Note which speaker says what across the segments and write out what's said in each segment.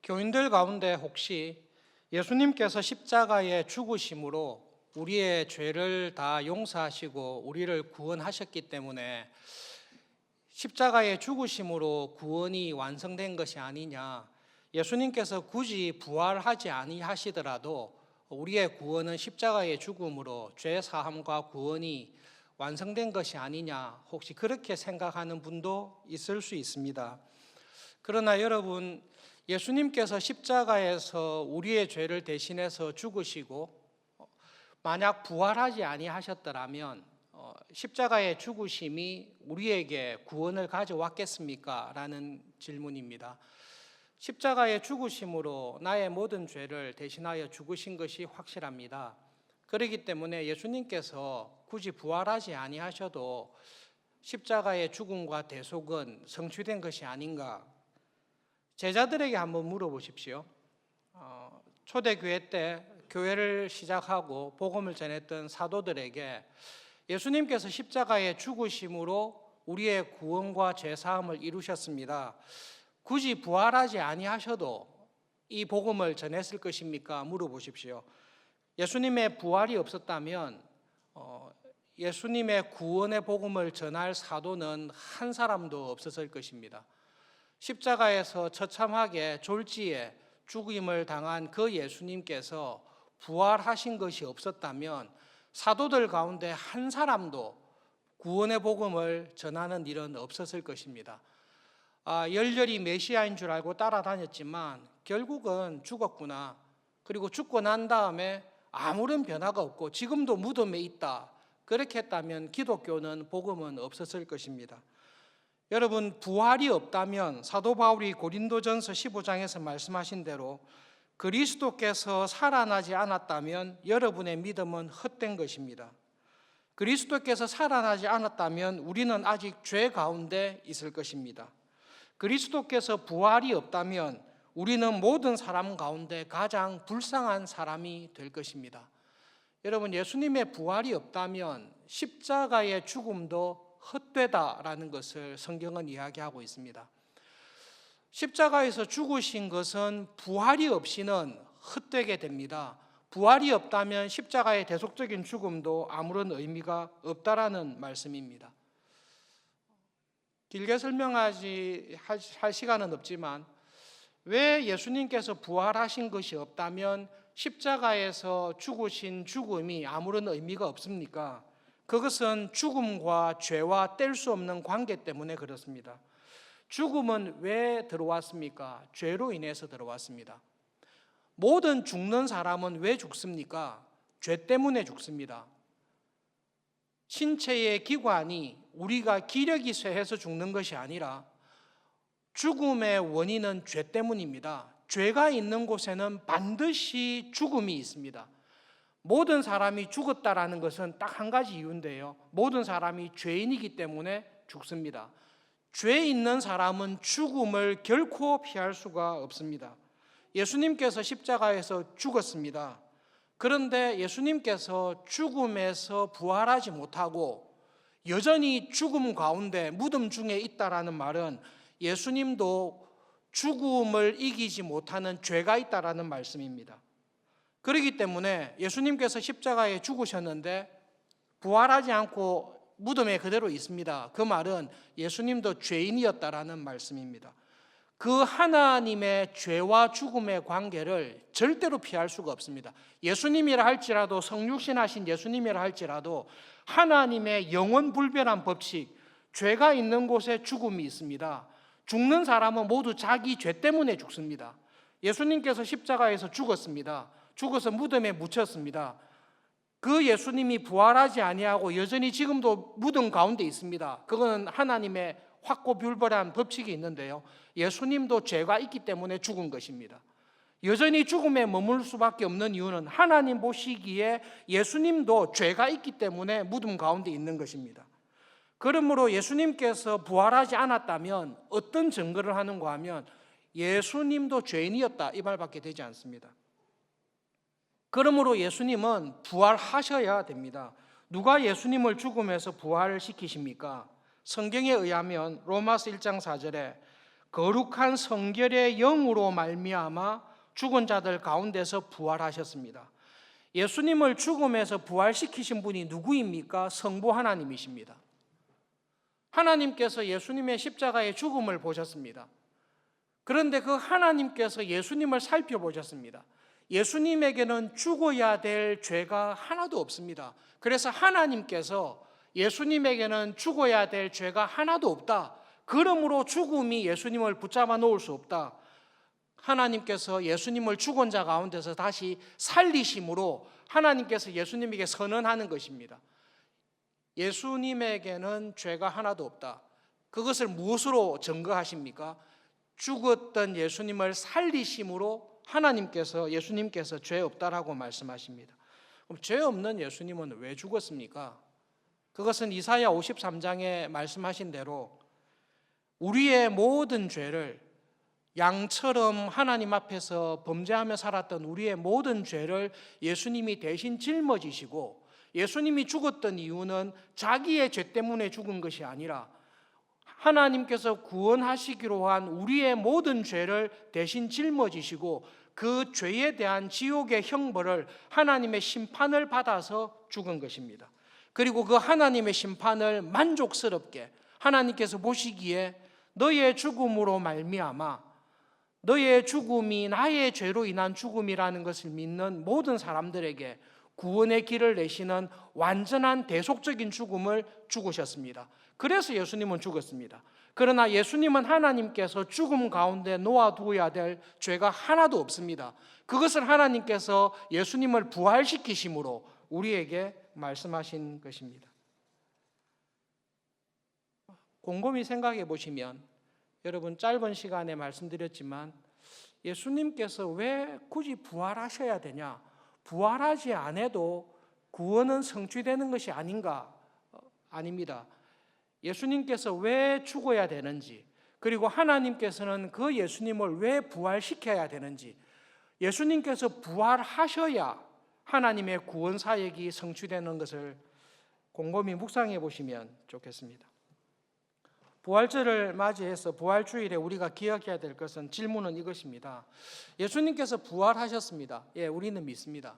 Speaker 1: 교인들 가운데 혹시 예수님께서 십자가에 죽으심으로 우리의 죄를 다 용서하시고 우리를 구원하셨기 때문에 십자가의 죽으심으로 구원이 완성된 것이 아니냐, 예수님께서 굳이 부활하지 아니하시더라도 우리의 구원은 십자가의 죽음으로 죄 사함과 구원이 완성된 것이 아니냐, 혹시 그렇게 생각하는 분도 있을 수 있습니다. 그러나 여러분, 예수님께서 십자가에서 우리의 죄를 대신해서 죽으시고 만약 부활하지 아니하셨더라면 십자가의 죽으심이 우리에게 구원을 가져왔겠습니까? 라는 질문입니다. 십자가의 죽으심으로 나의 모든 죄를 대신하여 죽으신 것이 확실합니다. 그렇기 때문에 예수님께서 굳이 부활하지 아니하셔도 십자가의 죽음과 대속은 성취된 것이 아닌가. 제자들에게 한번 물어보십시오. 초대교회 때 교회를 시작하고 복음을 전했던 사도들에게 예수님께서 십자가의 죽으심으로 우리의 구원과 죄사함을 이루셨습니다. 굳이 부활하지 아니하셔도 이 복음을 전했을 것입니까? 물어보십시오. 예수님의 부활이 없었다면 예수님의 구원의 복음을 전할 사도는 한 사람도 없었을 것입니다. 십자가에서 처참하게 졸지에 죽임을 당한 그 예수님께서 부활하신 것이 없었다면 사도들 가운데 한 사람도 구원의 복음을 전하는 일은 없었을 것입니다. 열렬히 메시아인 줄 알고 따라다녔지만 결국은 죽었구나. 그리고 죽고 난 다음에 아무런 변화가 없고 지금도 무덤에 있다. 그렇게 했다면 기독교는 복음은 없었을 것입니다. 여러분, 부활이 없다면 사도 바울이 고린도전서 15장에서 말씀하신 대로 그리스도께서 살아나지 않았다면 여러분의 믿음은 헛된 것입니다. 그리스도께서 살아나지 않았다면 우리는 아직 죄 가운데 있을 것입니다. 그리스도께서 부활이 없다면 우리는 모든 사람 가운데 가장 불쌍한 사람이 될 것입니다. 여러분, 예수님의 부활이 없다면 십자가의 죽음도 헛되다라는 것을 성경은 이야기하고 있습니다. 십자가에서 죽으신 것은 부활이 없이는 헛되게 됩니다. 부활이 없다면 십자가의 대속적인 죽음도 아무런 의미가 없다라는 말씀입니다. 길게 설명할 시간은 없지만 왜 예수님께서 부활하신 것이 없다면 십자가에서 죽으신 죽음이 아무런 의미가 없습니까? 그것은 죽음과 죄와 뗄 수 없는 관계 때문에 그렇습니다. 죽음은 왜 들어왔습니까? 죄로 인해서 들어왔습니다. 모든 죽는 사람은 왜 죽습니까? 죄 때문에 죽습니다. 신체의 기관이 우리가 기력이 쇠해서 죽는 것이 아니라 죽음의 원인은 죄 때문입니다. 죄가 있는 곳에는 반드시 죽음이 있습니다. 모든 사람이 죽었다라는 것은 딱 한 가지 이유인데요. 모든 사람이 죄인이기 때문에 죽습니다. 죄 있는 사람은 죽음을 결코 피할 수가 없습니다. 예수님께서 십자가에서 죽었습니다. 그런데 예수님께서 죽음에서 부활하지 못하고 여전히 죽음 가운데 무덤 중에 있다라는 말은 예수님도 죽음을 이기지 못하는 죄가 있다라는 말씀입니다. 그렇기 때문에 예수님께서 십자가에 죽으셨는데 부활하지 않고 무덤에 그대로 있습니다. 그 말은 예수님도 죄인이었다라는 말씀입니다. 그 하나님의 죄와 죽음의 관계를 절대로 피할 수가 없습니다. 예수님이라 할지라도, 성육신하신 예수님이라 할지라도 하나님의 영원불변한 법칙, 죄가 있는 곳에 죽음이 있습니다. 죽는 사람은 모두 자기 죄 때문에 죽습니다. 예수님께서 십자가에서 죽었습니다. 죽어서 무덤에 묻혔습니다. 그 예수님이 부활하지 아니하고 여전히 지금도 무덤 가운데 있습니다. 그건 하나님의 확고불변한 법칙이 있는데요. 예수님도 죄가 있기 때문에 죽은 것입니다. 여전히 죽음에 머물 수밖에 없는 이유는 하나님 보시기에 예수님도 죄가 있기 때문에 무덤 가운데 있는 것입니다. 그러므로 예수님께서 부활하지 않았다면 어떤 증거를 하는가 하면 예수님도 죄인이었다, 이 말밖에 되지 않습니다. 그러므로 예수님은 부활하셔야 됩니다. 누가 예수님을 죽음에서 부활시키십니까? 성경에 의하면 로마서 1장 4절에 거룩한 성결의 영으로 말미암아 죽은 자들 가운데서 부활하셨습니다. 예수님을 죽음에서 부활시키신 분이 누구입니까? 성부 하나님이십니다. 하나님께서 예수님의 십자가의 죽음을 보셨습니다. 그런데 그 하나님께서 예수님을 살펴보셨습니다. 예수님에게는 죽어야 될 죄가 하나도 없습니다. 그래서 하나님께서 예수님에게는 죽어야 될 죄가 하나도 없다. 그러므로 죽음이 예수님을 붙잡아 놓을 수 없다. 하나님께서 예수님을 죽은 자 가운데서 다시 살리심으로 하나님께서 예수님에게 선언하는 것입니다. 예수님에게는 죄가 하나도 없다. 그것을 무엇으로 증거하십니까? 죽었던 예수님을 살리심으로 예수님께서 죄 없다라고 말씀하십니다. 그럼 죄 없는 예수님은 왜 죽었습니까? 그것은 이사야 53장에 말씀하신 대로 우리의 모든 죄를, 양처럼 하나님 앞에서 범죄하며 살았던 우리의 모든 죄를 예수님이 대신 짊어지시고, 예수님이 죽었던 이유는 자기의 죄 때문에 죽은 것이 아니라 하나님께서 구원하시기로 한 우리의 모든 죄를 대신 짊어지시고 그 죄에 대한 지옥의 형벌을, 하나님의 심판을 받아서 죽은 것입니다. 그리고 그 하나님의 심판을 만족스럽게 하나님께서 보시기에 너의 죽음으로 말미암아, 너의 죽음이 나의 죄로 인한 죽음이라는 것을 믿는 모든 사람들에게 구원의 길을 내시는 완전한 대속적인 죽음을 죽으셨습니다. 그래서 예수님은 죽었습니다. 그러나 예수님은 하나님께서 죽음 가운데 놓아두어야 될 죄가 하나도 없습니다. 그것을 하나님께서 예수님을 부활시키심으로 우리에게 말씀하신 것입니다. 곰곰이 생각해 보시면, 여러분 짧은 시간에 말씀드렸지만 예수님께서 왜 굳이 부활하셔야 되냐? 부활하지 않아도 구원은 성취되는 것이 아닌가? 아닙니다. 예수님께서 왜 죽어야 되는지, 그리고 하나님께서는 그 예수님을 왜 부활시켜야 되는지, 예수님께서 부활하셔야 하나님의 구원 사역이 성취되는 것을 곰곰이 묵상해 보시면 좋겠습니다. 부활절을 맞이해서 부활주일에 우리가 기억해야 될 것은, 질문은 이것입니다. 예수님께서 부활하셨습니다. 예, 우리는 믿습니다.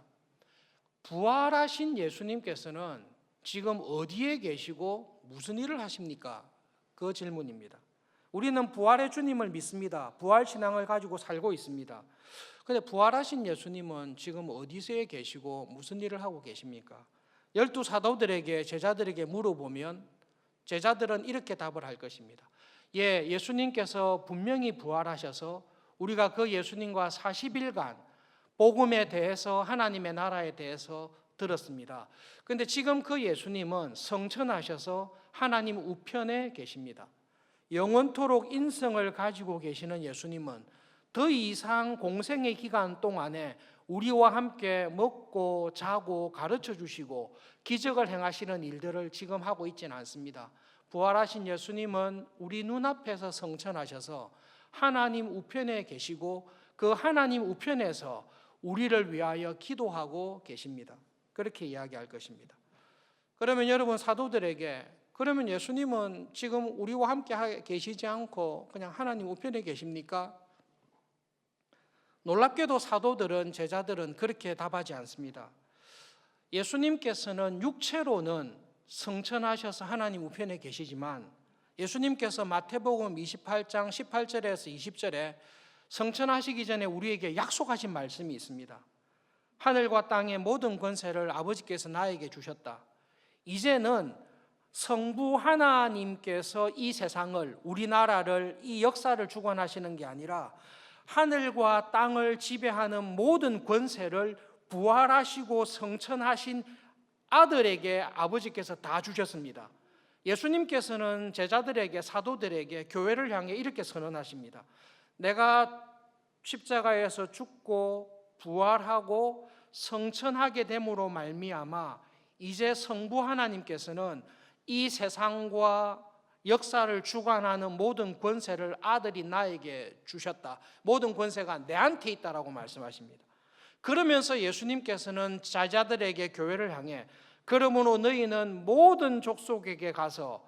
Speaker 1: 부활하신 예수님께서는 지금 어디에 계시고 무슨 일을 하십니까? 그 질문입니다. 우리는 부활의 주님을 믿습니다. 부활신앙을 가지고 살고 있습니다. 그런데 부활하신 예수님은 지금 어디서에 계시고 무슨 일을 하고 계십니까? 12 사도들에게, 제자들에게 물어보면 제자들은 이렇게 답을 할 것입니다. 예, 예수님께서 분명히 부활하셔서 우리가 그 예수님과 40일간 복음에 대해서, 하나님의 나라에 대해서 들었습니다. 그런데 지금 그 예수님은 성천하셔서 하나님 우편에 계십니다. 영원토록 인성을 가지고 계시는 예수님은 더 이상 공생의 기간 동안에 우리와 함께 먹고 자고 가르쳐 주시고 기적을 행하시는 일들을 지금 하고 있지는 않습니다. 부활하신 예수님은 우리 눈앞에서 성천하셔서 하나님 우편에 계시고 그 하나님 우편에서 우리를 위하여 기도하고 계십니다. 그렇게 이야기할 것입니다. 그러면 여러분, 사도들에게, 그러면 예수님은 지금 우리와 함께 계시지 않고 그냥 하나님 우편에 계십니까? 놀랍게도 사도들은, 제자들은 그렇게 답하지 않습니다. 예수님께서는 육체로는 성천하셔서 하나님 우편에 계시지만, 예수님께서 마태복음 28장 18절에서 20절에 성천하시기 전에 우리에게 약속하신 말씀이 있습니다. 하늘과 땅의 모든 권세를 아버지께서 나에게 주셨다. 이제는 성부 하나님께서 이 세상을, 우리나라를, 이 역사를 주관하시는 게 아니라 하늘과 땅을 지배하는 모든 권세를 부활하시고 성천하신 아들에게 아버지께서 다 주셨습니다. 예수님께서는 제자들에게, 사도들에게, 교회를 향해 이렇게 선언하십니다. 내가 십자가에서 죽고 부활하고 성천하게 됨으로 말미암아 이제 성부 하나님께서는 이 세상과 역사를 주관하는 모든 권세를 아들이 나에게 주셨다. 모든 권세가 내한테 있다라고 말씀하십니다. 그러면서 예수님께서는 제자들에게, 교회를 향해, 그러므로 너희는 모든 족속에게 가서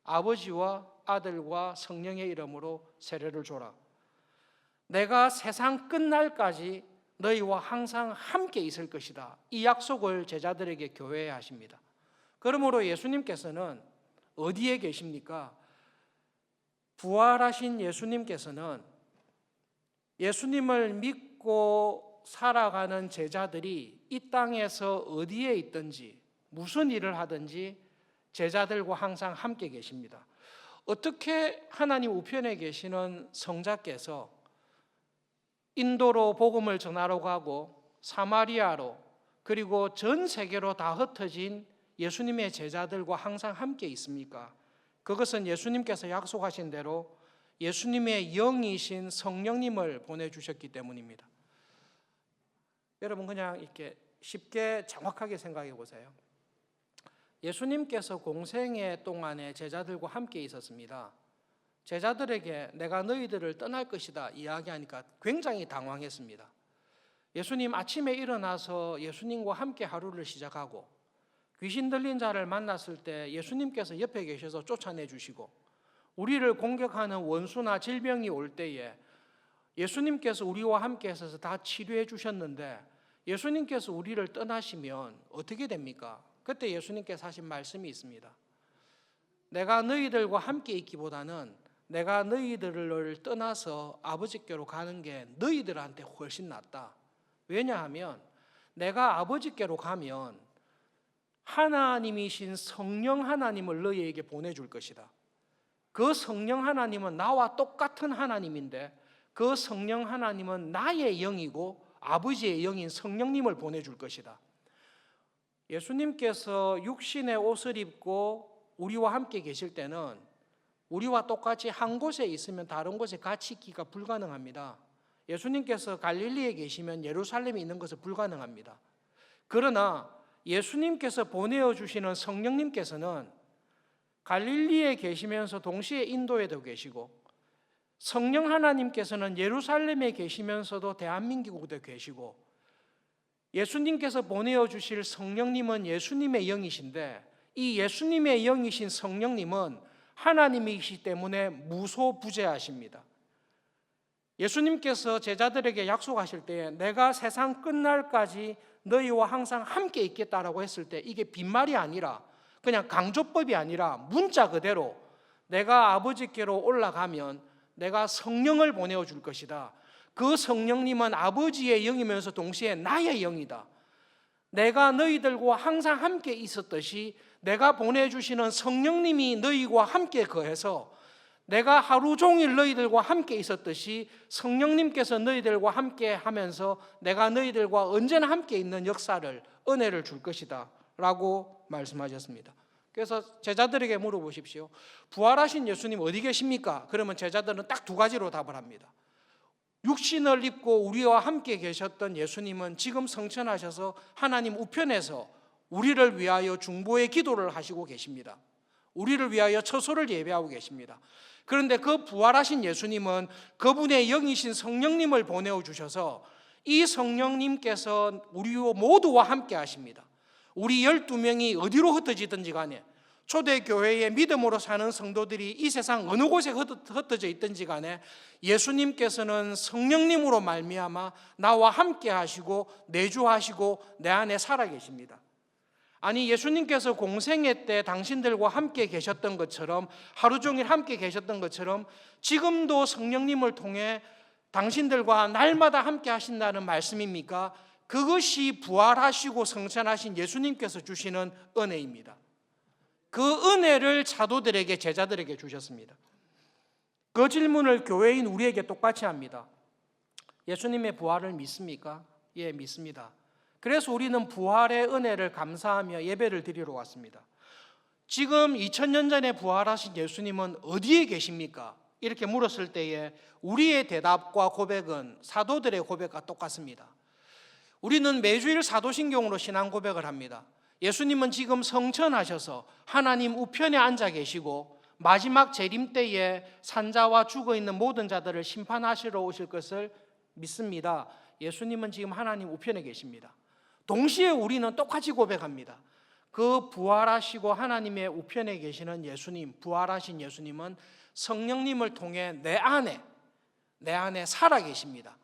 Speaker 1: 아버지와 아들과 성령의 이름으로 세례를 줘라. 내가 세상 끝날까지 너희와 항상 함께 있을 것이다. 이 약속을 제자들에게 교회에 하십니다. 그러므로 예수님께서는 어디에 계십니까? 부활하신 예수님께서는 예수님을 믿고 살아가는 제자들이 이 땅에서 어디에 있든지 무슨 일을 하든지 제자들과 항상 함께 계십니다. 어떻게 하나님 우편에 계시는 성자께서 인도로 복음을 전하러 가고 사마리아로 그리고 전 세계로 다 흩어진 예수님의 제자들과 항상 함께 있습니까? 그것은 예수님께서 약속하신 대로 예수님의 영이신 성령님을 보내주셨기 때문입니다. 여러분 그냥 이렇게 쉽게 정확하게 생각해 보세요. 예수님께서 공생애 동안에 제자들과 함께 있었습니다. 제자들에게 내가 너희들을 떠날 것이다 이야기하니까 굉장히 당황했습니다. 예수님 아침에 일어나서 예수님과 함께 하루를 시작하고 귀신 들린 자를 만났을 때 예수님께서 옆에 계셔서 쫓아내 주시고 우리를 공격하는 원수나 질병이 올 때에 예수님께서 우리와 함께 있어서 다 치료해 주셨는데 예수님께서 우리를 떠나시면 어떻게 됩니까? 그때 예수님께서 하신 말씀이 있습니다. 내가 너희들과 함께 있기보다는 내가 너희들을 떠나서 아버지께로 가는 게 너희들한테 훨씬 낫다. 왜냐하면 내가 아버지께로 가면 하나님이신 성령 하나님을 너희에게 보내줄 것이다. 그 성령 하나님은 나와 똑같은 하나님인데 그 성령 하나님은 나의 영이고 아버지의 영인 성령님을 보내줄 것이다. 예수님께서 육신의 옷을 입고 우리와 함께 계실 때는 우리와 똑같이 한 곳에 있으면 다른 곳에 같이 있기가 불가능합니다. 예수님께서 갈릴리에 계시면 예루살렘에 있는 것은 불가능합니다. 그러나 예수님께서 보내주시는 성령님께서는 갈릴리에 계시면서 동시에 인도에도 계시고 성령 하나님께서는 예루살렘에 계시면서도 대한민국에도 계시고 예수님께서 보내주실 성령님은 예수님의 영이신데 이 예수님의 영이신 성령님은 하나님이시기 때문에 무소부재하십니다. 예수님께서 제자들에게 약속하실 때 내가 세상 끝날까지 너희와 항상 함께 있겠다라고 했을 때 이게 빈말이 아니라 그냥 강조법이 아니라 문자 그대로 내가 아버지께로 올라가면 내가 성령을 보내어 줄 것이다. 그 성령님은 아버지의 영이면서 동시에 나의 영이다. 내가 너희들과 항상 함께 있었듯이 내가 보내주시는 성령님이 너희와 함께 거해서 내가 하루 종일 너희들과 함께 있었듯이 성령님께서 너희들과 함께 하면서 내가 너희들과 언제나 함께 있는 역사를 은혜를 줄 것이다 라고 말씀하셨습니다. 그래서 제자들에게 물어보십시오. 부활하신 예수님 어디 계십니까? 그러면 제자들은 딱 두 가지로 답을 합니다. 육신을 입고 우리와 함께 계셨던 예수님은 지금 성천하셔서 하나님 우편에서 우리를 위하여 중보의 기도를 하시고 계십니다. 우리를 위하여 처소를 예배하고 계십니다. 그런데 그 부활하신 예수님은 그분의 영이신 성령님을 보내어 주셔서 이 성령님께서 우리 모두와 함께 하십니다. 우리 12명이 어디로 흩어지든지 간에 초대교회의 믿음으로 사는 성도들이 이 세상 어느 곳에 흩어져 있든지 간에 예수님께서는 성령님으로 말미암아 나와 함께 하시고 내주하시고 내 안에 살아 계십니다. 아니 예수님께서 공생애 때 당신들과 함께 계셨던 것처럼 하루 종일 함께 계셨던 것처럼 지금도 성령님을 통해 당신들과 날마다 함께 하신다는 말씀입니까? 그것이 부활하시고 성천하신 예수님께서 주시는 은혜입니다. 그 은혜를 사도들에게 제자들에게 주셨습니다. 그 질문을 교회인 우리에게 똑같이 합니다. 예수님의 부활을 믿습니까? 예, 믿습니다. 그래서 우리는 부활의 은혜를 감사하며 예배를 드리러 왔습니다. 지금 2000년 전에 부활하신 예수님은 어디에 계십니까? 이렇게 물었을 때에 우리의 대답과 고백은 사도들의 고백과 똑같습니다. 우리는 매주일 사도신경으로 신앙 고백을 합니다. 예수님은 지금 성천하셔서 하나님 우편에 앉아 계시고 마지막 재림 때에 산자와 죽어있는 모든 자들을 심판하시러 오실 것을 믿습니다. 예수님은 지금 하나님 우편에 계십니다. 동시에 우리는 똑같이 고백합니다. 그 부활하시고 하나님의 우편에 계시는 예수님, 부활하신 예수님은 성령님을 통해 내 안에 살아 계십니다.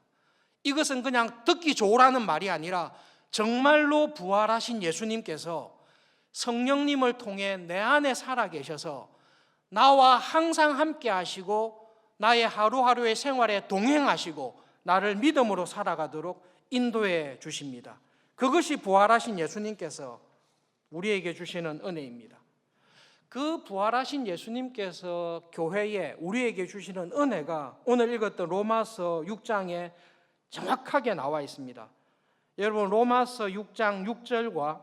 Speaker 1: 이것은 그냥 듣기 좋으라는 말이 아니라 정말로 부활하신 예수님께서 성령님을 통해 내 안에 살아 계셔서 나와 항상 함께 하시고 나의 하루하루의 생활에 동행하시고 나를 믿음으로 살아가도록 인도해 주십니다. 그것이 부활하신 예수님께서 우리에게 주시는 은혜입니다. 그 부활하신 예수님께서 교회에 우리에게 주시는 은혜가 오늘 읽었던 로마서 6장에 정확하게 나와 있습니다. 여러분, 로마서 6장 6절과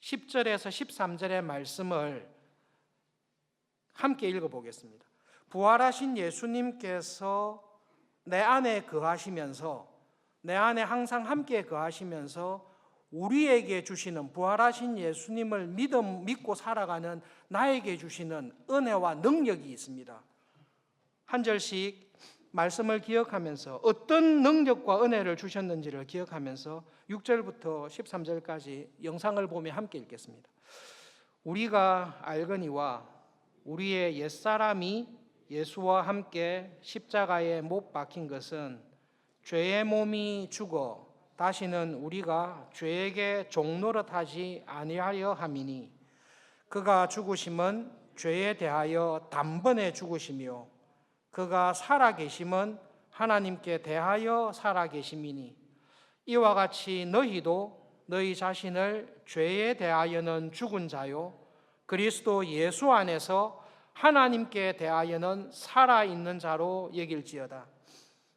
Speaker 1: 10절에서 13절의 말씀을 함께 읽어보겠습니다. 부활하신 예수님께서 내 안에 거하시면서, 내 안에 항상 함께 거하시면서 우리에게 주시는, 부활하신 예수님을 믿고 살아가는 나에게 주시는 은혜와 능력이 있습니다. 한 절씩 말씀을 기억하면서 어떤 능력과 은혜를 주셨는지를 기억하면서 6절부터 13절까지 영상을 보며 함께 읽겠습니다. 우리가 알거니와 우리의 옛사람이 예수와 함께 십자가에 못 박힌 것은 죄의 몸이 죽어 다시는 우리가 죄에게 종노릇하지 아니하려 함이니, 그가 죽으심은 죄에 대하여 단번에 죽으시며 그가 살아계심은 하나님께 대하여 살아계심이니, 이와 같이 너희도 너희 자신을 죄에 대하여는 죽은 자요 그리스도 예수 안에서 하나님께 대하여는 살아있는 자로 여길지어다.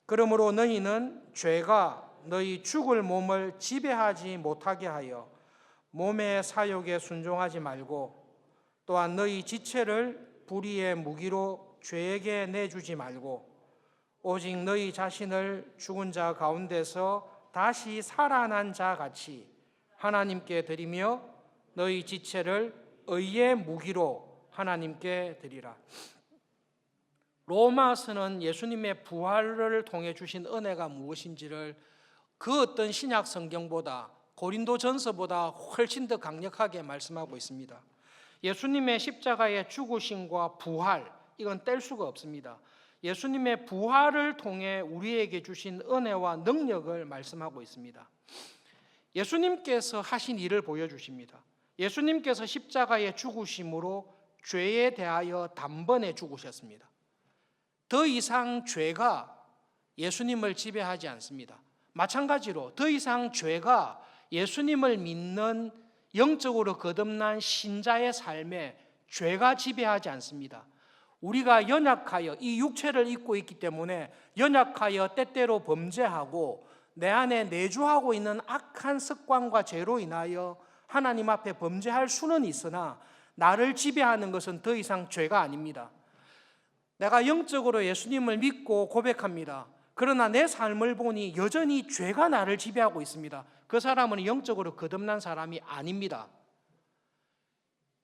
Speaker 1: 그러므로 너희는 죄가 너희 죽을 몸을 지배하지 못하게 하여 몸의 사욕에 순종하지 말고, 또한 너희 지체를 불의의 무기로 죄에게 내주지 말고, 오직 너희 자신을 죽은 자 가운데서 다시 살아난 자 같이 하나님께 드리며 너희 지체를 의의 무기로 하나님께 드리라. 로마서는 예수님의 부활을 통해 주신 은혜가 무엇인지를 그 어떤 신약 성경보다, 고린도전서보다 훨씬 더 강력하게 말씀하고 있습니다. 예수님의 십자가의 죽으심과 부활, 이건 뗄 수가 없습니다. 예수님의 부활을 통해 우리에게 주신 은혜와 능력을 말씀하고 있습니다. 예수님께서 하신 일을 보여주십니다. 예수님께서 십자가의 죽으심으로 죄에 대하여 단번에 죽으셨습니다. 더 이상 죄가 예수님을 지배하지 않습니다. 마찬가지로 더 이상 죄가 예수님을 믿는 영적으로 거듭난 신자의 삶에 죄가 지배하지 않습니다. 우리가 연약하여 이 육체를 입고 있기 때문에 연약하여 때때로 범죄하고 내 안에 내주하고 있는 악한 습관과 죄로 인하여 하나님 앞에 범죄할 수는 있으나 나를 지배하는 것은 더 이상 죄가 아닙니다. 내가 영적으로 예수님을 믿고 고백합니다. 그러나 내 삶을 보니 여전히 죄가 나를 지배하고 있습니다. 그 사람은 영적으로 거듭난 사람이 아닙니다.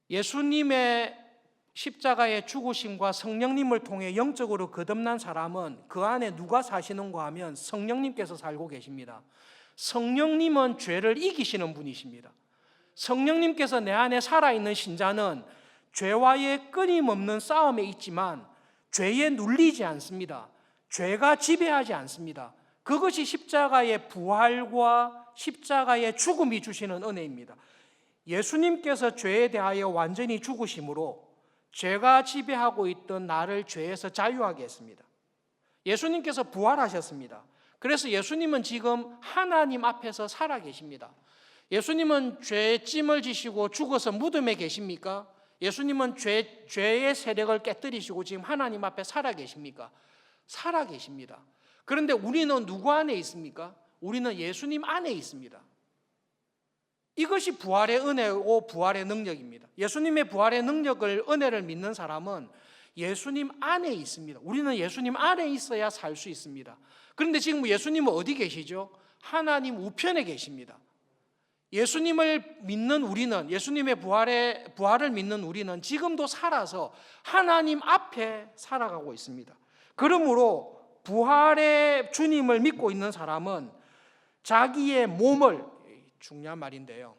Speaker 1: 예수님의 십자가의 죽으심과 성령님을 통해 영적으로 거듭난 사람은 그 안에 누가 사시는가 하면 성령님께서 살고 계십니다. 성령님은 죄를 이기시는 분이십니다. 성령님께서 내 안에 살아있는 신자는 죄와의 끊임없는 싸움에 있지만 죄에 눌리지 않습니다. 죄가 지배하지 않습니다. 그것이 십자가의 부활과 십자가의 죽음이 주시는 은혜입니다. 예수님께서 죄에 대하여 완전히 죽으심으로 죄가 지배하고 있던 나를 죄에서 자유하게 했습니다. 예수님께서 부활하셨습니다. 그래서 예수님은 지금 하나님 앞에서 살아계십니다. 예수님은 죄의 찜을 지시고 죽어서 무덤에 계십니까? 예수님은 죄의 세력을 깨뜨리시고 지금 하나님 앞에 살아계십니까? 살아계십니다. 그런데 우리는 누구 안에 있습니까? 우리는 예수님 안에 있습니다. 이것이 부활의 은혜고 부활의 능력입니다. 예수님의 부활의 능력을, 은혜를 믿는 사람은 예수님 안에 있습니다. 우리는 예수님 안에 있어야 살 수 있습니다. 그런데 지금 예수님은 어디 계시죠? 하나님 우편에 계십니다. 예수님을 믿는 우리는, 예수님의 부활을 믿는 우리는 지금도 살아서 하나님 앞에 살아가고 있습니다. 그러므로 부활의 주님을 믿고 있는 사람은 자기의 몸을, 중요한 말인데요,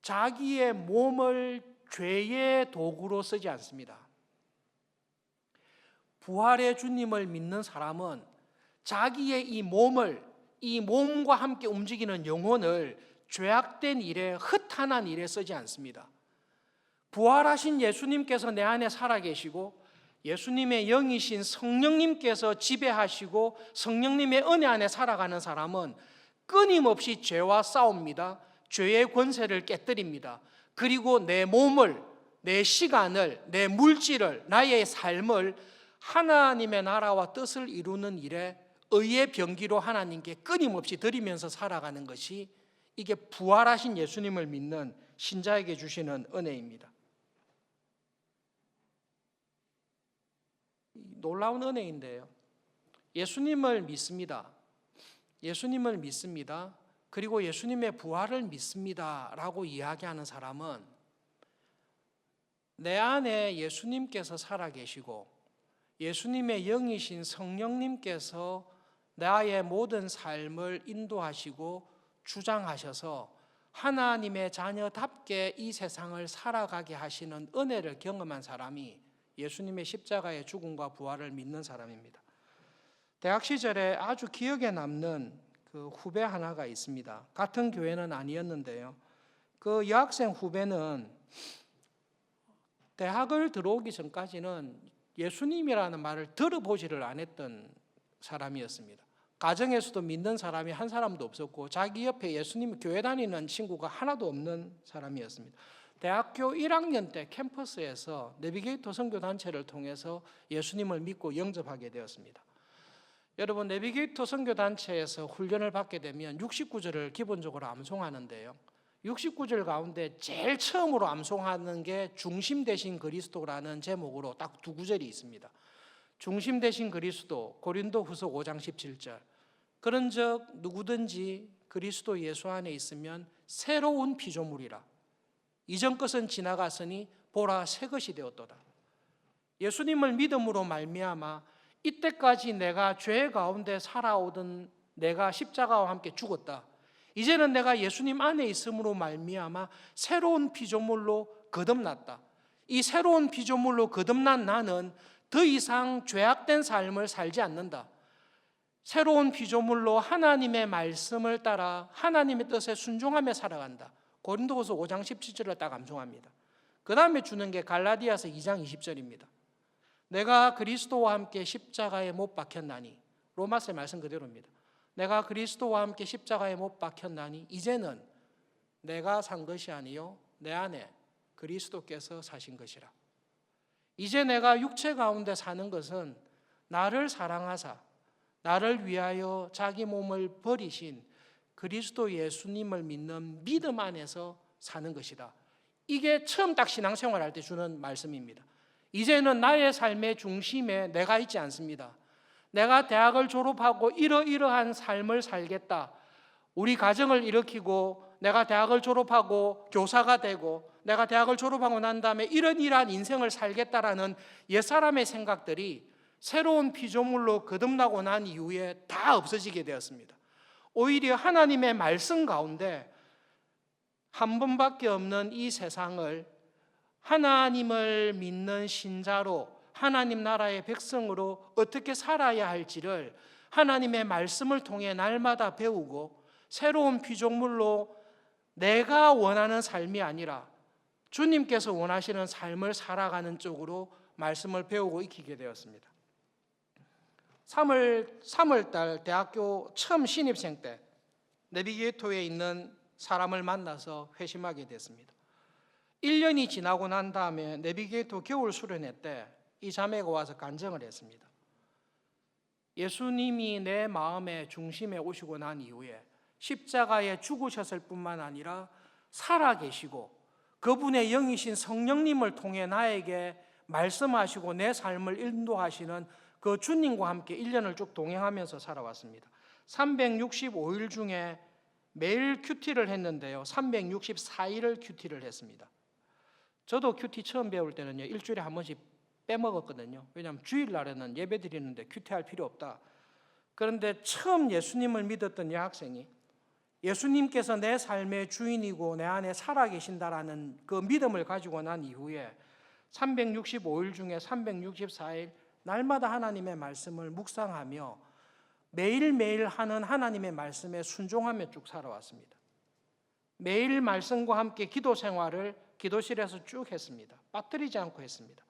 Speaker 1: 자기의 몸을 죄의 도구로 쓰지 않습니다. 부활의 주님을 믿는 사람은 자기의 이 몸과 함께 움직이는 영혼을 죄악된 일에, 헛한한 일에 쓰지 않습니다. 부활하신 예수님께서 내 안에 살아계시고 예수님의 영이신 성령님께서 지배하시고 성령님의 은혜 안에 살아가는 사람은 끊임없이 죄와 싸웁니다. 죄의 권세를 깨뜨립니다. 그리고 내 몸을, 내 시간을, 내 물질을, 나의 삶을 하나님의 나라와 뜻을 이루는 일에 의의 병기로 하나님께 끊임없이 드리면서 살아가는 것이, 이게 부활하신 예수님을 믿는 신자에게 주시는 은혜입니다. 놀라운 은혜인데요, 예수님을 믿습니다. 예수님을 믿습니다. 그리고 예수님의 부활을 믿습니다 라고 이야기하는 사람은 내 안에 예수님께서 살아계시고 예수님의 영이신 성령님께서 나의 모든 삶을 인도하시고 주장하셔서 하나님의 자녀답게 이 세상을 살아가게 하시는 은혜를 경험한 사람이 예수님의 십자가의 죽음과 부활을 믿는 사람입니다. 대학 시절에 아주 기억에 남는 그 후배 하나가 있습니다. 같은 교회는 아니었는데요, 그 여학생 후배는 대학을 들어오기 전까지는 예수님이라는 말을 들어보지를 않았던 사람이었습니다. 가정에서도 믿는 사람이 한 사람도 없었고 자기 옆에 예수님 교회 다니는 친구가 하나도 없는 사람이었습니다. 대학교 1학년 때 캠퍼스에서 내비게이터 선교단체를 통해서 예수님을 믿고 영접하게 되었습니다. 여러분, 내비게이터 선교단체에서 훈련을 받게 되면 69절을 기본적으로 암송하는데요, 69절 가운데 제일 처음으로 암송하는 게 중심 되신 그리스도라는 제목으로 딱 두 구절이 있습니다. 중심 되신 그리스도, 고린도후서 5장 17절. 그런즉 누구든지 그리스도 예수 안에 있으면 새로운 피조물이라. 이전 것은 지나갔으니 보라 새 것이 되었도다. 예수님을 믿음으로 말미암아 이때까지 내가 죄 가운데 살아오던 내가 십자가와 함께 죽었다. 이제는 내가 예수님 안에 있음으로 말미암아 새로운 피조물로 거듭났다. 이 새로운 피조물로 거듭난 나는 더 이상 죄악된 삶을 살지 않는다. 새로운 피조물로 하나님의 말씀을 따라 하나님의 뜻에 순종하며 살아간다. 고린도후서 5장 17절을 딱 암송합니다. 그 다음에 주는 게 갈라디아서 2장 20절입니다. 내가 그리스도와 함께 십자가에 못 박혔나니, 로마서의 말씀 그대로입니다. 내가 그리스도와 함께 십자가에 못 박혔나니 이제는 내가 산 것이 아니요 내 안에 그리스도께서 사신 것이라. 이제 내가 육체 가운데 사는 것은 나를 사랑하사 나를 위하여 자기 몸을 버리신 그리스도 예수님을 믿는 믿음 안에서 사는 것이다. 이게 처음 딱 신앙생활할 때 주는 말씀입니다. 이제는 나의 삶의 중심에 내가 있지 않습니다. 내가 대학을 졸업하고 이러이러한 삶을 살겠다, 우리 가정을 일으키고 내가 대학을 졸업하고 교사가 되고 내가 대학을 졸업하고 난 다음에 이러한 인생을 살겠다라는 옛사람의 생각들이 새로운 피조물로 거듭나고 난 이후에 다 없어지게 되었습니다. 오히려 하나님의 말씀 가운데 한 번밖에 없는 이 세상을 하나님을 믿는 신자로, 하나님 나라의 백성으로 어떻게 살아야 할지를 하나님의 말씀을 통해 날마다 배우고 새로운 피조물로 내가 원하는 삶이 아니라 주님께서 원하시는 삶을 살아가는 쪽으로 말씀을 배우고 익히게 되었습니다. 3월달 대학교 처음 신입생 때 내비게이터에 있는 사람을 만나서 회심하게 됐습니다. 1년이 지나고 난 다음에 내비게이터 겨울 수련회 때 이 자매가 와서 간증을 했습니다. 예수님이 내 마음의 중심에 오시고 난 이후에 십자가에 죽으셨을 뿐만 아니라 살아계시고 그분의 영이신 성령님을 통해 나에게 말씀하시고 내 삶을 인도하시는 그 주님과 함께 1년을 쭉 동행하면서 살아왔습니다. 365일 중에 매일 큐티를 했는데요, 364일을 큐티를 했습니다. 저도 큐티 처음 배울 때는요, 일주일에 한 번씩 빼먹었거든요. 왜냐하면 주일날에는 예배 드리는데 큐티할 필요 없다. 그런데 처음 예수님을 믿었던 여학생이 예수님께서 내 삶의 주인이고 내 안에 살아계신다라는 그 믿음을 가지고 난 이후에 365일 중에 364일 날마다 하나님의 말씀을 묵상하며 매일매일 하는 하나님의 말씀에 순종하며 쭉 살아왔습니다. 매일 말씀과 함께 기도 생활을 기도실에서 쭉 했습니다. 빠뜨리지 않고 했습니다.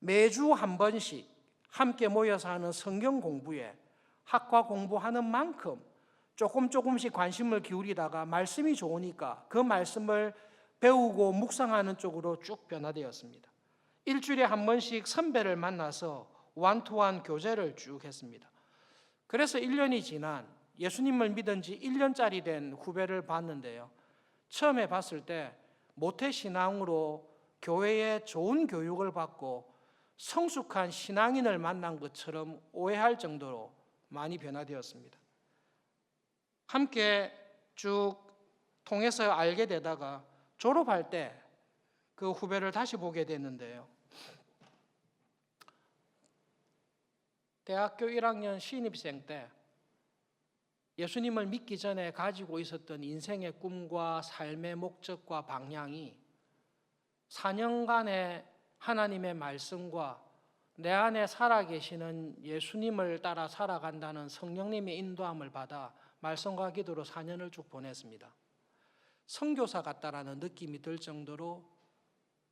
Speaker 1: 매주 한 번씩 함께 모여서 하는 성경 공부에 학과 공부하는 만큼 조금씩 관심을 기울이다가 말씀이 좋으니까 그 말씀을 배우고 묵상하는 쪽으로 쭉 변화되었습니다. 일주일에 한 번씩 선배를 만나서 원투원 교제를 쭉 했습니다. 그래서 1년이 지난 예수님을 믿은 지 1년짜리 된 후배를 봤는데요. 처음에 봤을 때 모태신앙으로 교회에 좋은 교육을 받고 성숙한 신앙인을 만난 것처럼 오해할 정도로 많이 변화되었습니다. 함께 쭉 통해서 알게 되다가 졸업할 때 그 후배를 다시 보게 됐는데요. 대학교 1학년 신입생 때 예수님을 믿기 전에 가지고 있었던 인생의 꿈과 삶의 목적과 방향이 4년간의 하나님의 말씀과 내 안에 살아계시는 예수님을 따라 살아간다는 성령님의 인도함을 받아 말씀과 기도로 4년을 쭉 보냈습니다. 선교사 같다라는 느낌이 들 정도로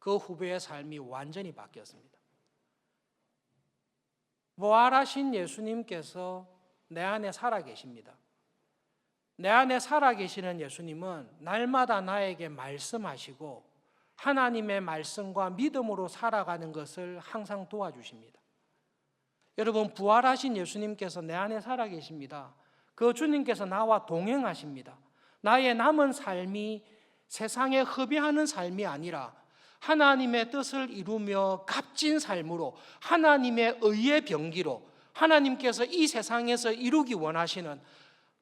Speaker 1: 그 후배의 삶이 완전히 바뀌었습니다. 부활하신 예수님께서 내 안에 살아계십니다. 내 안에 살아계시는 예수님은 날마다 나에게 말씀하시고 하나님의 말씀과 믿음으로 살아가는 것을 항상 도와주십니다. 여러분, 부활하신 예수님께서 내 안에 살아계십니다. 그 주님께서 나와 동행하십니다. 나의 남은 삶이 세상에 허비하는 삶이 아니라 하나님의 뜻을 이루며 값진 삶으로 하나님의 의의 병기로 하나님께서 이 세상에서 이루기 원하시는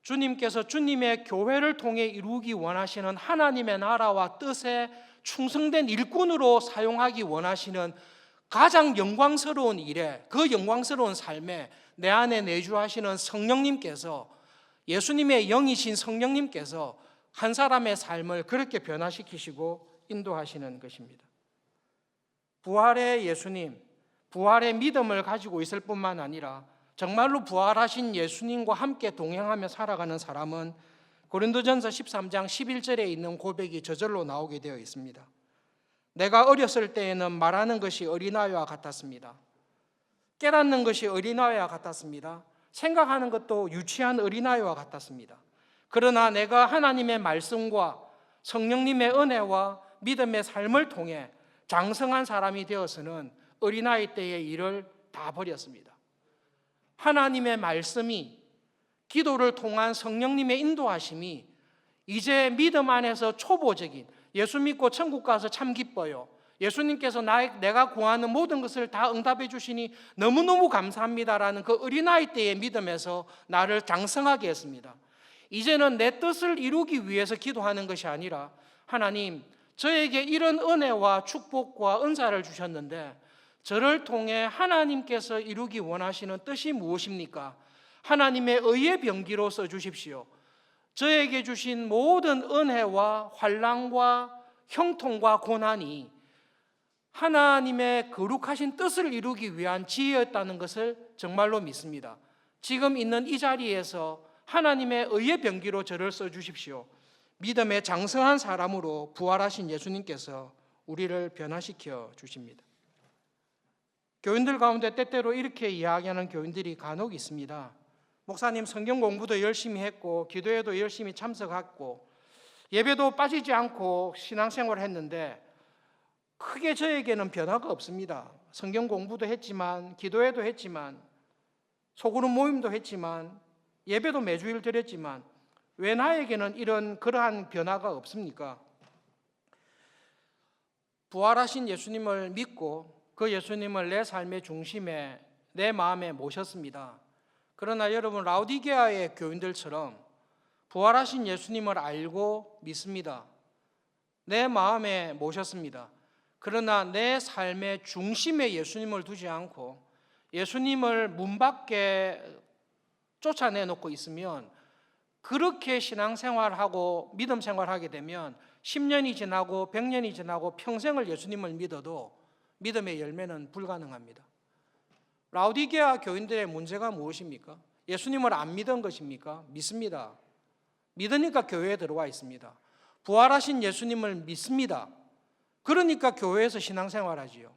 Speaker 1: 주님께서 주님의 교회를 통해 이루기 원하시는 하나님의 나라와 뜻에 충성된 일꾼으로 사용하기 원하시는 가장 영광스러운 일에 그 영광스러운 삶에 내 안에 내주하시는 성령님께서 예수님의 영이신 성령님께서 한 사람의 삶을 그렇게 변화시키시고 인도하시는 것입니다. 부활의 예수님, 부활의 믿음을 가지고 있을 뿐만 아니라 정말로 부활하신 예수님과 함께 동행하며 살아가는 사람은 고린도전서 13장 11절에 있는 고백이 저절로 나오게 되어 있습니다. 내가 어렸을 때에는 말하는 것이 어린아이와 같았습니다. 깨닫는 것이 어린아이와 같았습니다. 생각하는 것도 유치한 어린아이와 같았습니다. 그러나 내가 하나님의 말씀과 성령님의 은혜와 믿음의 삶을 통해 장성한 사람이 되어서는 어린아이 때의 일을 다 버렸습니다. 하나님의 말씀이 기도를 통한 성령님의 인도하심이 이제 믿음 안에서 초보적인 예수 믿고 천국 가서 참 기뻐요. 예수님께서 내가 구하는 모든 것을 다 응답해 주시니 너무너무 감사합니다라는 그 어린아이 때의 믿음에서 나를 장성하게 했습니다. 이제는 내 뜻을 이루기 위해서 기도하는 것이 아니라 하나님, 저에게 이런 은혜와 축복과 은사를 주셨는데 저를 통해 하나님께서 이루기 원하시는 뜻이 무엇입니까? 하나님의 의의 병기로 써주십시오. 저에게 주신 모든 은혜와 환난과 형통과 고난이 하나님의 거룩하신 뜻을 이루기 위한 지혜였다는 것을 정말로 믿습니다. 지금 있는 이 자리에서 하나님의 의의 병기로 저를 써주십시오. 믿음의 장성한 사람으로 부활하신 예수님께서 우리를 변화시켜 주십니다. 교인들 가운데 때때로 이렇게 이야기하는 교인들이 간혹 있습니다. 목사님, 성경 공부도 열심히 했고 기도에도 열심히 참석했고 예배도 빠지지 않고 신앙생활을 했는데 크게 저에게는 변화가 없습니다. 성경 공부도 했지만 기도회도 했지만 소그룹 모임도 했지만 예배도 매주일 드렸지만 왜 나에게는 그러한 변화가 없습니까? 부활하신 예수님을 믿고 그 예수님을 내 삶의 중심에 내 마음에 모셨습니다. 그러나 여러분, 라오디게아의 교인들처럼 부활하신 예수님을 알고 믿습니다. 내 마음에 모셨습니다. 그러나 내 삶의 중심에 예수님을 두지 않고 예수님을 문 밖에 쫓아내놓고 있으면 그렇게 신앙생활하고 믿음 생활하게 되면 10년이 지나고 100년이 지나고 평생을 예수님을 믿어도 믿음의 열매는 불가능합니다. 라오디게아 교인들의 문제가 무엇입니까? 예수님을 안 믿은 것입니까? 믿습니다. 믿으니까 교회에 들어와 있습니다. 부활하신 예수님을 믿습니다. 그러니까 교회에서 신앙생활하지요.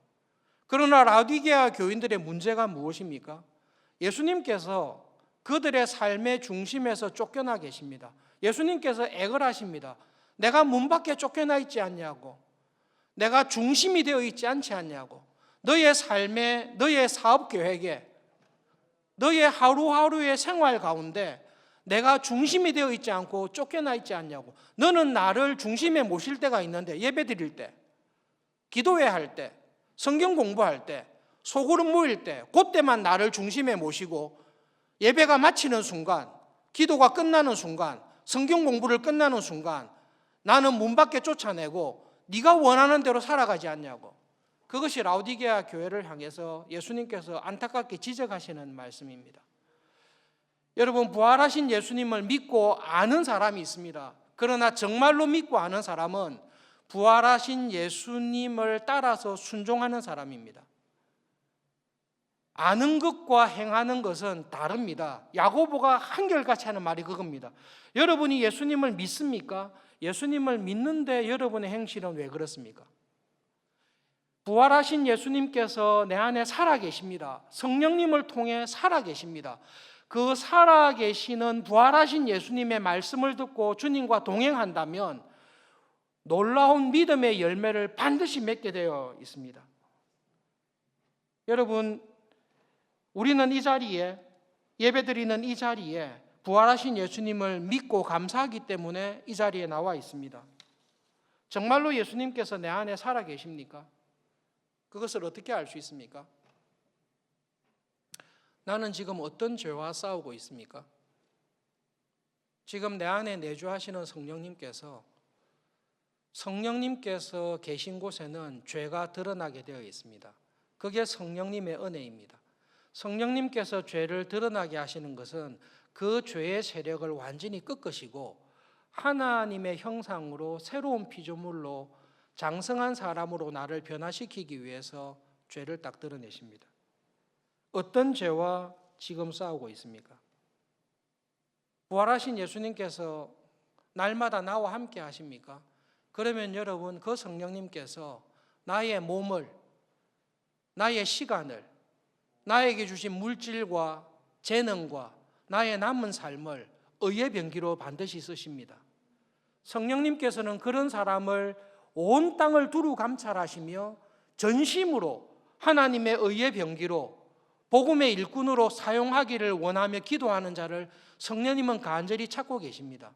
Speaker 1: 그러나 라오디게아 교인들의 문제가 무엇입니까? 예수님께서 그들의 삶의 중심에서 쫓겨나 계십니다. 예수님께서 액을 하십니다. 내가 문 밖에 쫓겨나 있지 않냐고, 내가 중심이 되어 있지 않지 않냐고, 너의 삶에, 너의 사업 계획에, 너의 하루하루의 생활 가운데 내가 중심이 되어 있지 않고 쫓겨나 있지 않냐고. 너는 나를 중심에 모실 때가 있는데, 예배 드릴 때, 기도회 할 때, 성경 공부할 때, 소그룹 모일 때, 그때만 나를 중심에 모시고 예배가 마치는 순간, 기도가 끝나는 순간, 성경 공부를 끝나는 순간 나는 문 밖에 쫓아내고 네가 원하는 대로 살아가지 않냐고. 그것이 라오디게아 교회를 향해서 예수님께서 안타깝게 지적하시는 말씀입니다. 여러분, 부활하신 예수님을 믿고 아는 사람이 있습니다. 그러나 정말로 믿고 아는 사람은 부활하신 예수님을 따라서 순종하는 사람입니다. 아는 것과 행하는 것은 다릅니다. 야고보가 한결같이 하는 말이 그겁니다. 여러분이 예수님을 믿습니까? 예수님을 믿는데 여러분의 행실은 왜 그렇습니까? 부활하신 예수님께서 내 안에 살아계십니다. 성령님을 통해 살아계십니다. 그 살아계시는 부활하신 예수님의 말씀을 듣고 주님과 동행한다면 놀라운 믿음의 열매를 반드시 맺게 되어 있습니다. 여러분, 우리는 이 자리에, 예배드리는 이 자리에 부활하신 예수님을 믿고 감사하기 때문에 이 자리에 나와 있습니다. 정말로 예수님께서 내 안에 살아계십니까? 그것을 어떻게 알 수 있습니까? 나는 지금 어떤 죄와 싸우고 있습니까? 지금 내 안에 내주하시는 성령님께서 계신 곳에는 죄가 드러나게 되어 있습니다. 그게 성령님의 은혜입니다. 성령님께서 죄를 드러나게 하시는 것은 그 죄의 세력을 완전히 꺾으시고 하나님의 형상으로 새로운 피조물로 장성한 사람으로 나를 변화시키기 위해서 죄를 딱 드러내십니다. 어떤 죄와 지금 싸우고 있습니까? 부활하신 예수님께서 날마다 나와 함께 하십니까? 그러면 여러분, 그 성령님께서 나의 몸을, 나의 시간을, 나에게 주신 물질과 재능과 나의 남은 삶을 의의 병기로 반드시 쓰십니다. 성령님께서는 그런 사람을 온 땅을 두루 감찰하시며 전심으로 하나님의 의의 병기로 복음의 일꾼으로 사용하기를 원하며 기도하는 자를 성령님은 간절히 찾고 계십니다.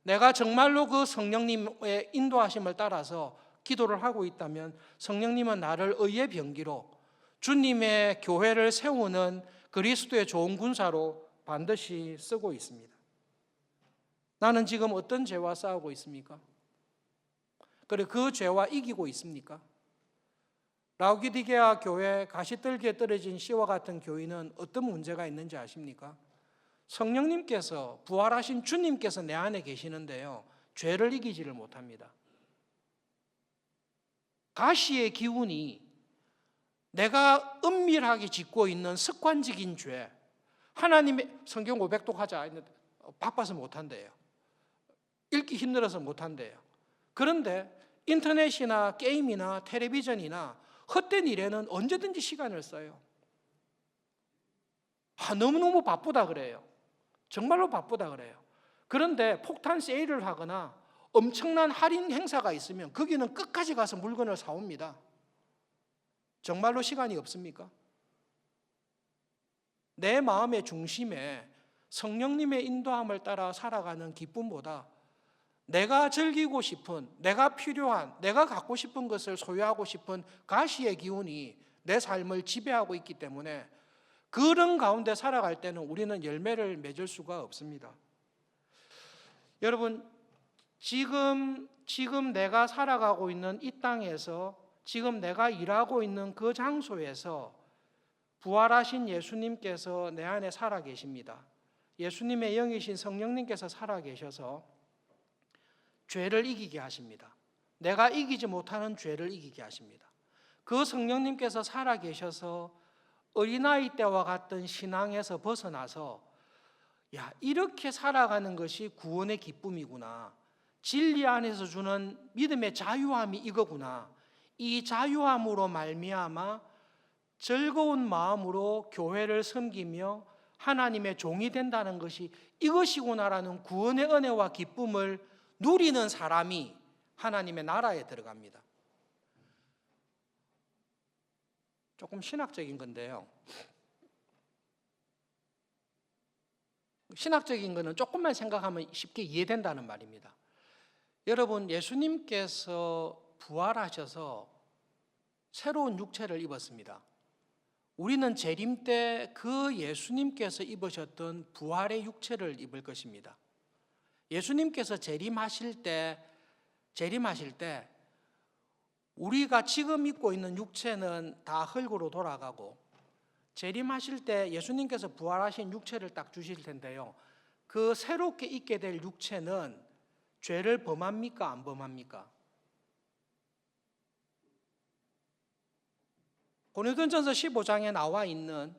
Speaker 1: 내가 정말로 그 성령님의 인도하심을 따라서 기도를 하고 있다면 성령님은 나를 의의 병기로 주님의 교회를 세우는 그리스도의 좋은 군사로 반드시 쓰고 있습니다. 나는 지금 어떤 죄와 싸우고 있습니까? 그리고 그 죄와 이기고 있습니까? 라오디게아 교회 가시떨기에 떨어진 씨와 같은 교인은 어떤 문제가 있는지 아십니까? 성령님께서, 부활하신 주님께서 내 안에 계시는데요, 죄를 이기지를 못합니다. 가시의 기운이 내가 은밀하게 짓고 있는 습관적인 죄, 하나님의 성경 500독 하자 했는데 바빠서 못한대요. 읽기 힘들어서 못한대요. 그런데 인터넷이나 게임이나 텔레비전이나 헛된 일에는 언제든지 시간을 써요. 너무너무 바쁘다 그래요. 정말로 바쁘다 그래요. 그런데 폭탄 세일을 하거나 엄청난 할인 행사가 있으면 거기는 끝까지 가서 물건을 사옵니다. 정말로 시간이 없습니까? 내 마음의 중심에 성령님의 인도함을 따라 살아가는 기쁨보다 내가 즐기고 싶은, 내가 필요한, 내가 갖고 싶은 것을 소유하고 싶은 가시의 기운이 내 삶을 지배하고 있기 때문에 그런 가운데 살아갈 때는 우리는 열매를 맺을 수가 없습니다. 여러분, 지금 내가 살아가고 있는 이 땅에서, 지금 내가 일하고 있는 그 장소에서 부활하신 예수님께서 내 안에 살아 계십니다. 예수님의 영이신 성령님께서 살아계셔서 죄를 이기게 하십니다. 내가 이기지 못하는 죄를 이기게 하십니다. 그 성령님께서 살아계셔서 어린아이 때와 같던 신앙에서 벗어나서 야, 이렇게 살아가는 것이 구원의 기쁨이구나. 진리 안에서 주는 믿음의 자유함이 이거구나. 이 자유함으로 말미암아 즐거운 마음으로 교회를 섬기며 하나님의 종이 된다는 것이 이것이구나라는 구원의 은혜와 기쁨을 누리는 사람이 하나님의 나라에 들어갑니다. 조금 신학적인 건데요. 신학적인 거는 조금만 생각하면 쉽게 이해된다는 말입니다. 여러분, 예수님께서 부활하셔서 새로운 육체를 입었습니다. 우리는 재림 때 그 예수님께서 입으셨던 부활의 육체를 입을 것입니다. 예수님께서 재림하실 때 우리가 지금 입고 있는 육체는 다 흙으로 돌아가고 재림하실 때 예수님께서 부활하신 육체를 딱 주실 텐데요. 그 새롭게 입게 될 육체는 죄를 범합니까? 안 범합니까? 고린도전서 15장에 나와 있는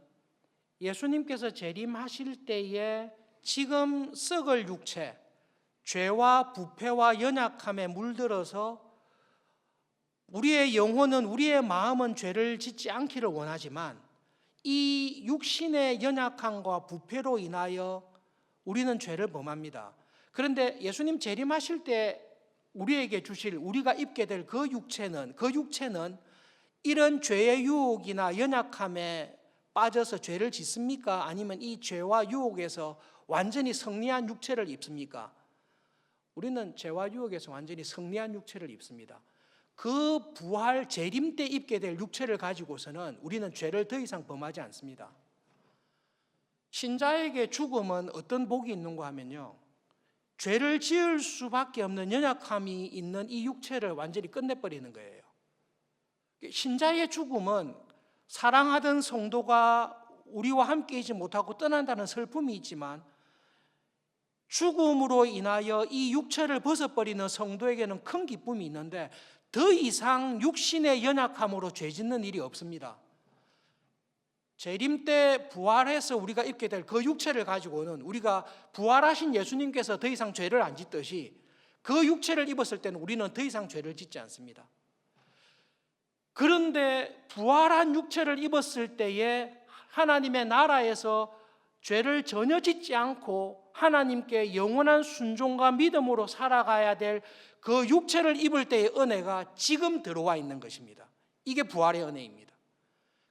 Speaker 1: 예수님께서 재림하실 때에 지금 썩을 육체, 죄와 부패와 연약함에 물들어서 우리의 영혼은, 우리의 마음은 죄를 짓지 않기를 원하지만 이 육신의 연약함과 부패로 인하여 우리는 죄를 범합니다. 그런데 예수님 재림하실 때 우리에게 주실, 우리가 입게 될 그 육체는 이런 죄의 유혹이나 연약함에 빠져서 죄를 짓습니까? 아니면 이 죄와 유혹에서 완전히 승리한 육체를 입습니까? 우리는 죄와 유혹에서 완전히 승리한 육체를 입습니다. 그 부활 재림 때 입게 될 육체를 가지고서는 우리는 죄를 더 이상 범하지 않습니다. 신자에게 죽음은 어떤 복이 있는가 하면요, 죄를 지을 수밖에 없는 연약함이 있는 이 육체를 완전히 끝내버리는 거예요. 신자의 죽음은 사랑하던 성도가 우리와 함께 있지 못하고 떠난다는 슬픔이 있지만 죽음으로 인하여 이 육체를 벗어버리는 성도에게는 큰 기쁨이 있는데 더 이상 육신의 연약함으로 죄 짓는 일이 없습니다. 재림 때 부활해서 우리가 입게 될 그 육체를 가지고는 우리가 부활하신 예수님께서 더 이상 죄를 안 짓듯이 그 육체를 입었을 때는 우리는 더 이상 죄를 짓지 않습니다. 그런데 부활한 육체를 입었을 때에 하나님의 나라에서 죄를 전혀 짓지 않고 하나님께 영원한 순종과 믿음으로 살아가야 될 그 육체를 입을 때의 은혜가 지금 들어와 있는 것입니다. 이게 부활의 은혜입니다.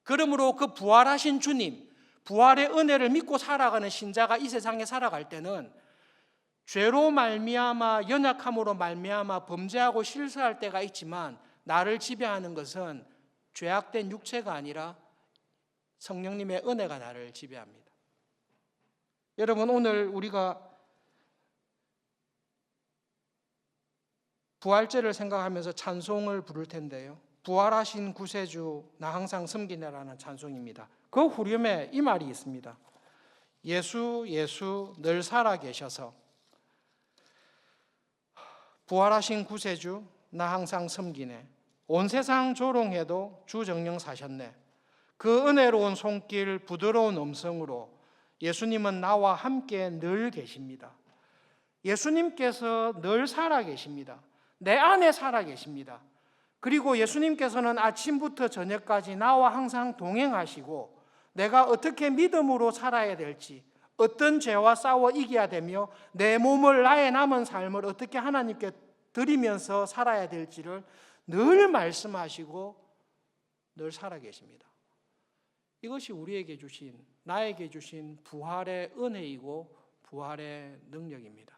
Speaker 1: 그러므로 그 부활하신 주님, 부활의 은혜를 믿고 살아가는 신자가 이 세상에 살아갈 때는 죄로 말미암아, 연약함으로 말미암아 범죄하고 실수할 때가 있지만 나를 지배하는 것은 죄악된 육체가 아니라 성령님의 은혜가 나를 지배합니다. 여러분, 오늘 우리가 부활절을 생각하면서 찬송을 부를 텐데요, 부활하신 구세주 나 항상 섬기네라는 찬송입니다. 그 후렴에 이 말이 있습니다. 예수 예수 늘 살아계셔서 부활하신 구세주 나 항상 섬기네. 온 세상 조롱해도 주 정령 사셨네. 그 은혜로운 손길 부드러운 음성으로 예수님은 나와 함께 늘 계십니다. 예수님께서 늘 살아계십니다. 내 안에 살아계십니다. 그리고 예수님께서는 아침부터 저녁까지 나와 항상 동행하시고 내가 어떻게 믿음으로 살아야 될지, 어떤 죄와 싸워 이겨야 되며 내 몸을, 나의 남은 삶을 어떻게 하나님께 드리면서 살아야 될지를 늘 말씀하시고 늘 살아계십니다. 이것이 우리에게 주신, 나에게 주신 부활의 은혜이고 부활의 능력입니다.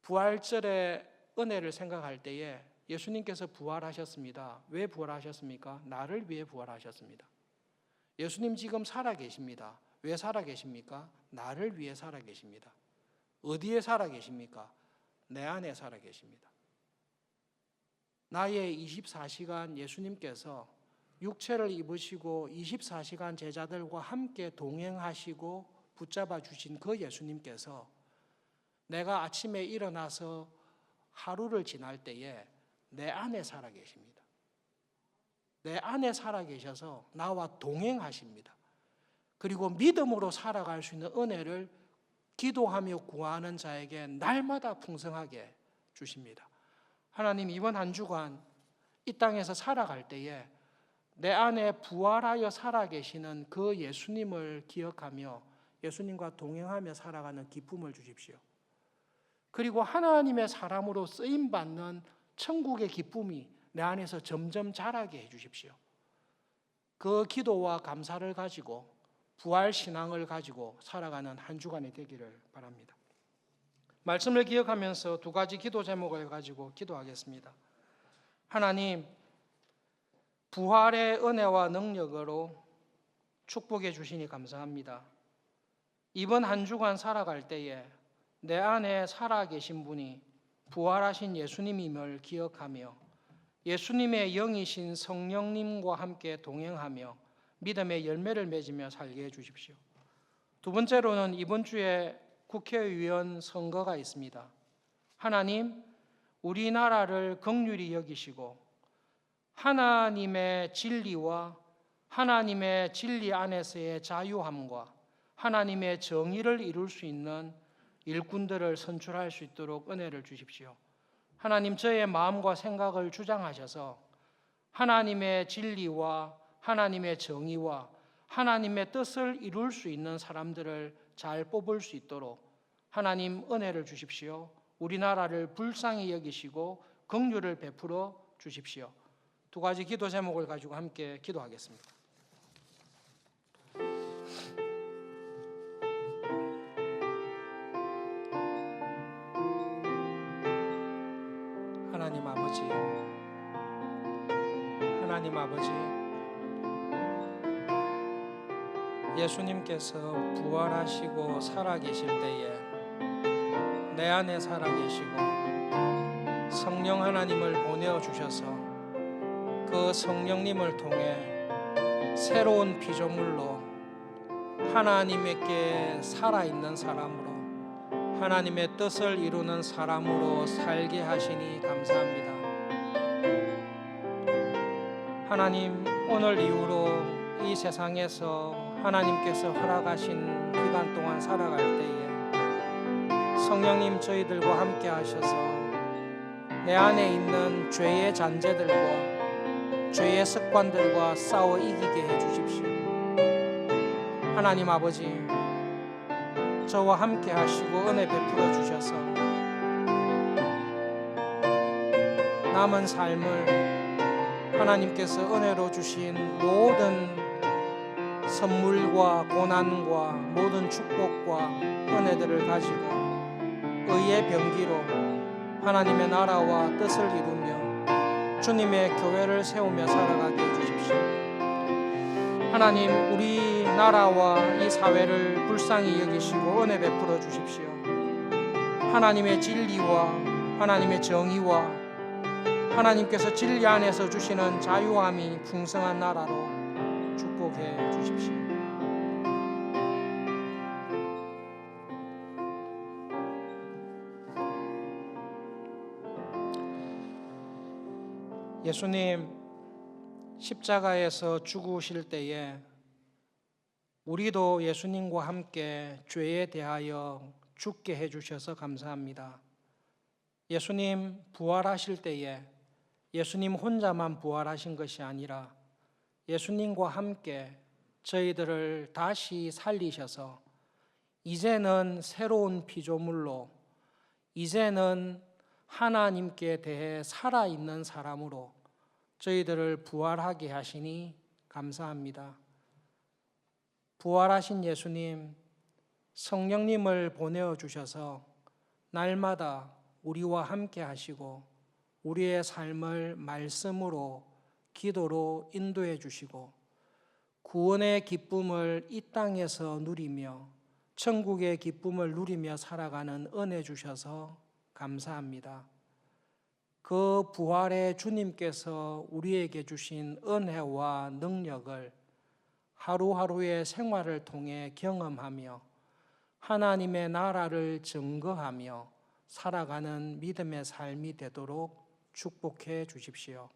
Speaker 1: 부활절의 은혜를 생각할 때에 예수님께서 부활하셨습니다. 왜 부활하셨습니까? 나를 위해 부활하셨습니다. 예수님 지금 살아계십니다. 왜 살아계십니까? 나를 위해 살아계십니다. 어디에 살아계십니까? 내 안에 살아계십니다. 나의 24시간 예수님께서 육체를 입으시고 24시간 제자들과 함께 동행하시고 붙잡아 주신 그 예수님께서 내가 아침에 일어나서 하루를 지날 때에 내 안에 살아 계십니다. 내 안에 살아 계셔서 나와 동행하십니다. 그리고 믿음으로 살아갈 수 있는 은혜를 기도하며 구하는 자에게 날마다 풍성하게 주십니다. 하나님, 이번 한 주간 이 땅에서 살아갈 때에 내 안에 부활하여 살아계시는 그 예수님을 기억하며 예수님과 동행하며 살아가는 기쁨을 주십시오. 그리고 하나님의 사람으로 쓰임받는 천국의 기쁨이 내 안에서 점점 자라게 해주십시오. 그 기도와 감사를 가지고 부활신앙을 가지고 살아가는 한 주간이 되기를 바랍니다. 말씀을 기억하면서 두 가지 기도 제목을 가지고 기도하겠습니다. 하나님, 부활의 은혜와 능력으로 축복해 주시니 감사합니다. 이번 한 주간 살아갈 때에 내 안에 살아계신 분이 부활하신 예수님임을 기억하며 예수님의 영이신 성령님과 함께 동행하며 믿음의 열매를 맺으며 살게 해주십시오. 두 번째로는 이번 주에 국회의원 선거가 있습니다. 하나님, 우리나라를 긍휼히 여기시고 하나님의 진리와 하나님의 진리 안에서의 자유함과 하나님의 정의를 이룰 수 있는 일꾼들을 선출할 수 있도록 은혜를 주십시오. 하나님, 저의 마음과 생각을 주장하셔서 하나님의 진리와 하나님의 정의와 하나님의 뜻을 이룰 수 있는 사람들을 잘 뽑을 수 있도록 하나님 은혜를 주십시오. 우리나라를 불쌍히 여기시고 긍휼을 베풀어 주십시오. 두 가지 기도 제목을 가지고 함께 기도하겠습니다. 하나님 아버지, 하나님 아버지, 예수님께서 부활하시고 살아계실 때에 내 안에 살아계시고 성령 하나님을 보내어 주셔서 그 성령님을 통해 새로운 피조물로 하나님께 살아있는 사람으로 하나님의 뜻을 이루는 사람으로 살게 하시니 감사합니다. 하나님, 오늘 이후로 이 세상에서 하나님께서 허락하신 기간 동안 살아갈 때에 성령님 저희들과 함께 하셔서 내 안에 있는 죄의 잔재들과 죄의 습관들과 싸워 이기게 해주십시오. 하나님 아버지, 저와 함께 하시고 은혜 베풀어 주셔서 남은 삶을 하나님께서 은혜로 주신 모든 선물과 고난과 모든 축복과 은혜들을 가지고 의의 병기로 하나님의 나라와 뜻을 이루며 주님의 교회를 세우며 살아가게 해주십시오. 하나님, 우리나라와 이 사회를 불쌍히 여기시고 은혜 베풀어 주십시오. 하나님의 진리와 하나님의 정의와 하나님께서 진리 안에서 주시는 자유함이 풍성한 나라로 축복해 주십시오. 예수님, 십자가에서 죽으실 때에 우리도 예수님과 함께 죄에 대하여 죽게 해주셔서 감사합니다. 예수님 부활하실 때에 예수님 혼자만 부활하신 것이 아니라 예수님과 함께 저희들을 다시 살리셔서 이제는 새로운 피조물로 이제는 하나님께 대해 살아있는 사람으로 저희들을 부활하게 하시니 감사합니다. 부활하신 예수님, 성령님을 보내어 주셔서 날마다 우리와 함께 하시고 우리의 삶을 말씀으로 기도로 인도해 주시고 구원의 기쁨을 이 땅에서 누리며 천국의 기쁨을 누리며 살아가는 은혜 주셔서 감사합니다. 그 부활의 주님께서 우리에게 주신 은혜와 능력을 하루하루의 생활을 통해 경험하며 하나님의 나라를 증거하며 살아가는 믿음의 삶이 되도록 축복해 주십시오.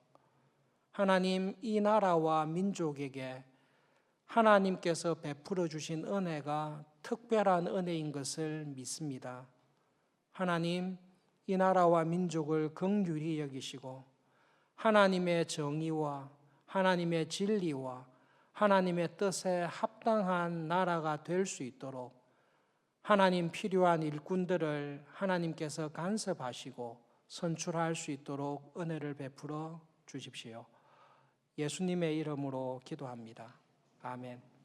Speaker 1: 하나님, 이 나라와 민족에게 하나님께서 베풀어 주신 은혜가 특별한 은혜인 것을 믿습니다. 하나님, 이 나라와 민족을 긍휼히 여기시고 하나님의 정의와 하나님의 진리와 하나님의 뜻에 합당한 나라가 될 수 있도록 하나님 필요한 일꾼들을 하나님께서 간섭하시고 선출할 수 있도록 은혜를 베풀어 주십시오. 예수님의 이름으로 기도합니다. 아멘.